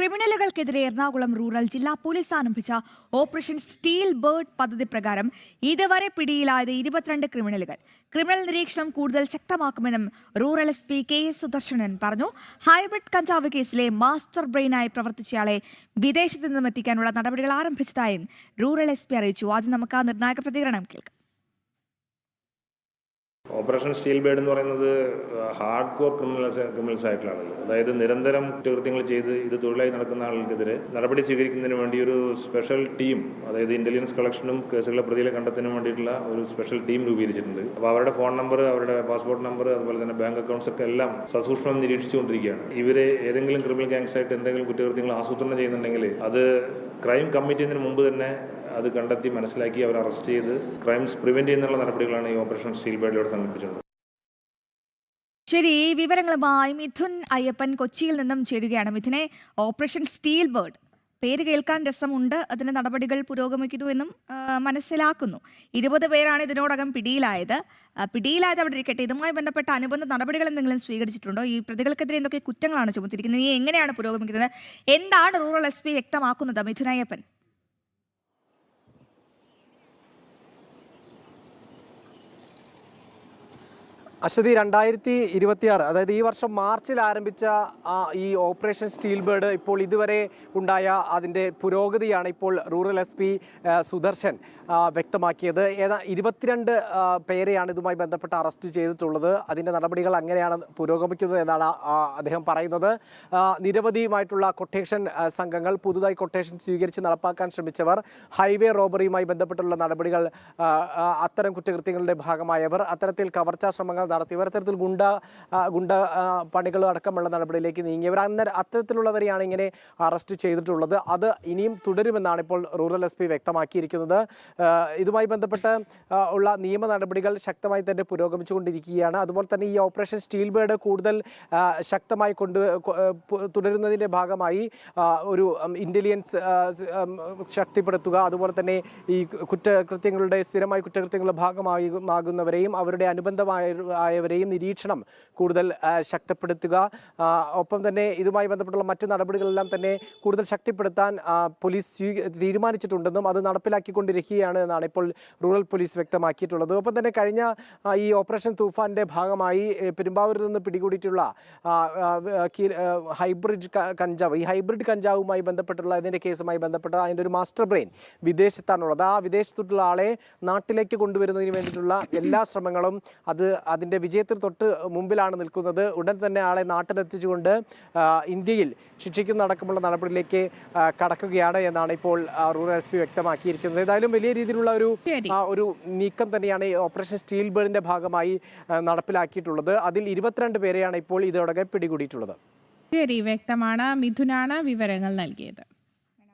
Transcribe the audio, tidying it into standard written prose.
ക്രിമിനലുകൾക്കെതിരെ Ernakulam rural ജില്ലാ police ആരംഭിച്ച operation steel bird പദ്ധതി പ്രകാരം ഇതുവരെ പിടിയിലായത് 22 ക്രിമിനലുകൾ. ക്രിമിനൽ നിരീക്ഷണം കൂടുതൽ ശക്തമാക്കുമെന്നും rural S P K S Sudarshanan പറഞ്ഞു. ഹൈബ്രിഡ് കഞ്ചാവ് കേസിലെ മാസ്റ്റർ ബ്രെയിനായി പ്രവർത്തിച്ചയാളെ വിദേശത്ത് നിന്നും എത്തിക്കാനുള്ള നടപടികൾ ആരംഭിച്ചതായും റൂറൽ എസ് പി അറിയിച്ചു. ആദ്യം നമുക്ക് ആ നിർണായക പ്രതികരണം കേൾക്കാം. ഓപ്പറേഷൻ സ്റ്റീൽ ബേർഡ് എന്ന് പറയുന്നത് ഹാർഡ് കോർ ക്രിമിനൽസ് ആയിട്ടുള്ള ആളുകൾ, അതായത് നിരന്തരം കുറ്റകൃത്യങ്ങൾ ചെയ്ത് ഇത് തൊഴിലായി നടക്കുന്ന ആളുകൾക്കെതിരെ നടപടി സ്വീകരിക്കുന്നതിന് വേണ്ടി ഒരു സ്പെഷ്യൽ ടീം, അതായത് ഇന്റലിജൻസ് കളക്ഷനും കേസുകളെ പ്രതികളെ കണ്ടെത്തുന്നതിന് വേണ്ടിയിട്ടുള്ള ഒരു സ്പെഷ്യൽ ടീം രൂപീകരിച്ചിട്ടുണ്ട്. അപ്പോൾ അവരുടെ ഫോൺ നമ്പർ, അവരുടെ പാസ്പോർട്ട് നമ്പർ, അതുപോലെ തന്നെ ബാങ്ക് അക്കൗണ്ട്സ് ഒക്കെ എല്ലാം സസൂക്ഷ്മം നിരീക്ഷിച്ചുകൊണ്ടിരിക്കുകയാണ്. ഇവരെ ഏതെങ്കിലും ക്രിമിനൽ ഗാങ്സ് ആയിട്ട് എന്തെങ്കിലും കുറ്റകൃത്യങ്ങൾ ആസൂത്രണം ചെയ്യുന്നുണ്ടെങ്കിൽ അത് ക്രൈം കമ്മിറ്റ് ചെയ്യുന്നതിന് മുമ്പ് തന്നെ അത് കണ്ടെത്തി മനസ്സിലാക്കി അവർ അറസ്റ്റ് ചെയ്ത് ക്രൈംസ് പ്രിവെന്റ് ചെയ്യുന്നുള്ള നടപടികളാണ് ഈ ഓപ്പറേഷൻ സ്റ്റീൽ ബേർഡിലൂടെ സംഘടിപ്പിച്ചത്. ശരി, ഈ വിവരങ്ങളുമായി മിഥുൻ അയ്യപ്പൻ കൊച്ചിയിൽ നിന്നും ചേരുകയാണ്. മിഥുനെ, ഓപ്പറേഷൻ സ്റ്റീൽ ബേർഡ് പേര് കേൾക്കാൻ രസമുണ്ട്, അതിന്റെ നടപടികൾ പുരോഗമിക്കുന്നു എന്നും മനസ്സിലാക്കുന്നു. 20 പേരാണ് ഇതിനോടകം പിടിയിലായത് അവിടെ ഇരിക്കട്ടെ. ഇതുമായി ബന്ധപ്പെട്ട അനുബന്ധ നടപടികൾ എന്തെങ്കിലും സ്വീകരിച്ചിട്ടുണ്ടോ? ഈ പ്രതികൾക്കെതിരെ എന്തൊക്കെ കുറ്റങ്ങളാണ് ചുമത്തിയിരിക്കുന്നത്? ഈ എങ്ങനെയാണ് പുരോഗമിക്കുന്നത്? എന്താണ് റൂറൽ എസ് പി വ്യക്തമാക്കുന്നത്? മിഥുൻ അയ്യപ്പൻ. അശ്വതി, 2026 അതായത് ഈ വർഷം മാർച്ചിൽ ആരംഭിച്ച ഈ ഓപ്പറേഷൻ സ്റ്റീൽ ബേർഡ് ഇപ്പോൾ ഇതുവരെ ഉണ്ടായ അതിൻ്റെ പുരോഗതിയാണ് ഇപ്പോൾ റൂറൽ എസ് പി സുദർശൻ വ്യക്തമാക്കിയത്. 22 പേരെയാണ് ഇതുമായി ബന്ധപ്പെട്ട് അറസ്റ്റ് ചെയ്തിട്ടുള്ളത്. അതിൻ്റെ നടപടികൾ അങ്ങനെയാണ് പുരോഗമിക്കുന്നത് എന്നാണ് അദ്ദേഹം പറയുന്നത്. നിരവധിയുമായിട്ടുള്ള കൊട്ടേഷൻ സംഘങ്ങൾ, പുതുതായി കൊട്ടേഷൻ സ്വീകരിച്ച് നടപ്പാക്കാൻ ശ്രമിച്ചവർ, ഹൈവേ റോബറിയുമായി ബന്ധപ്പെട്ടുള്ള നടപടികൾ, അത്തരം കുറ്റകൃത്യങ്ങളുടെ ഭാഗമായവർ, അത്തരത്തിൽ കവർച്ചാ ശ്രമങ്ങൾ നടത്തിയവർ, അത്തരത്തിൽ ഗുണ്ട പണികൾ അടക്കമുള്ള നടപടിയിലേക്ക് നീങ്ങിയവർ, അത്തരത്തിലുള്ളവരെയാണ് ഇങ്ങനെ അറസ്റ്റ് ചെയ്തിട്ടുള്ളത്. അത് ഇനിയും തുടരുമെന്നാണ് ഇപ്പോൾ റൂറൽ എസ് പി വ്യക്തമാക്കിയിരിക്കുന്നത്. ഇതുമായി ബന്ധപ്പെട്ട് ഉള്ള നിയമ നടപടികൾ ശക്തമായി തന്നെ പുരോഗമിച്ചുകൊണ്ടിരിക്കുകയാണ്. അതുപോലെ തന്നെ ഈ ഓപ്പറേഷൻ സ്റ്റീൽ ബേർഡ് കൂടുതൽ ശക്തമായി തുടരുന്നതിൻ്റെ ഭാഗമായി ഒരു ഇന്റലിജൻസ് ശക്തിപ്പെടുത്തുക, അതുപോലെ തന്നെ ഈ സ്ഥിരമായി കുറ്റകൃത്യങ്ങളുടെ ഭാഗമാകുന്നവരെയും അവരുടെ അനുബന്ധമായവരെയും നിരീക്ഷണം കൂടുതൽ ശക്തിപ്പെടുത്തുക, ഒപ്പം തന്നെ ഇതുമായി ബന്ധപ്പെട്ടുള്ള മറ്റ് നടപടികളെല്ലാം തന്നെ കൂടുതൽ ശക്തിപ്പെടുത്താൻ പോലീസ് തീരുമാനിച്ചിട്ടുണ്ടെന്നും അത് നടപ്പിലാക്കിക്കൊണ്ടിരിക്കുകയാണ് എന്നാണ് ഇപ്പോൾ റൂറൽ പോലീസ് വ്യക്തമാക്കിയിട്ടുള്ളത്. ഒപ്പം തന്നെ കഴിഞ്ഞ ഈ ഓപ്പറേഷൻ തൂഫാന്റെ ഭാഗമായി പെരുമ്പാവൂരിൽ നിന്ന് പിടികൂടിയിട്ടുള്ള ഹൈബ്രിഡ് കഞ്ചാവുമായി ബന്ധപ്പെട്ടുള്ള ഇതിന്റെ കേസുമായി ബന്ധപ്പെട്ട അതിൻ്റെ ഒരു മാസ്റ്റർ ബ്രെയിൻ വിദേശത്താണുള്ളത്. ആ വിദേശത്തുള്ള ആളെ നാട്ടിലേക്ക് കൊണ്ടുവരുന്നതിന് വേണ്ടിയിട്ടുള്ള എല്ലാ ശ്രമങ്ങളും അതിൻ്റെ വിജയത്തിന് തൊട്ട് മുമ്പിലാണ് നിൽക്കുന്നത്. ഉടൻ തന്നെ ആളെ നാട്ടിലെത്തിച്ചുകൊണ്ട് ഇന്ത്യയിൽ ശിക്ഷിക്കുന്ന അടക്കമുള്ള നടപടിയിലേക്ക് കടക്കുകയാണ് എന്നാണ് ഇപ്പോൾ റൂറൽ എസ് പി വ്യക്തമാക്കിയിരിക്കുന്നത്. ഏതായാലും വലിയ രീതിയിലുള്ള ഒരു നീക്കം തന്നെയാണ് ഈ ഓപ്പറേഷൻ സ്റ്റീൽ ബേർഡിന്റെ ഭാഗമായി നടപ്പിലാക്കിയിട്ടുള്ളത്. അതിൽ 22 പേരെയാണ് ഇപ്പോൾ ഇതോടെ പിടികൂടിയിട്ടുള്ളത്. ശരി, വ്യക്തമാണ്. മിഥുനാണ് വിവരങ്ങൾ നൽകിയത്.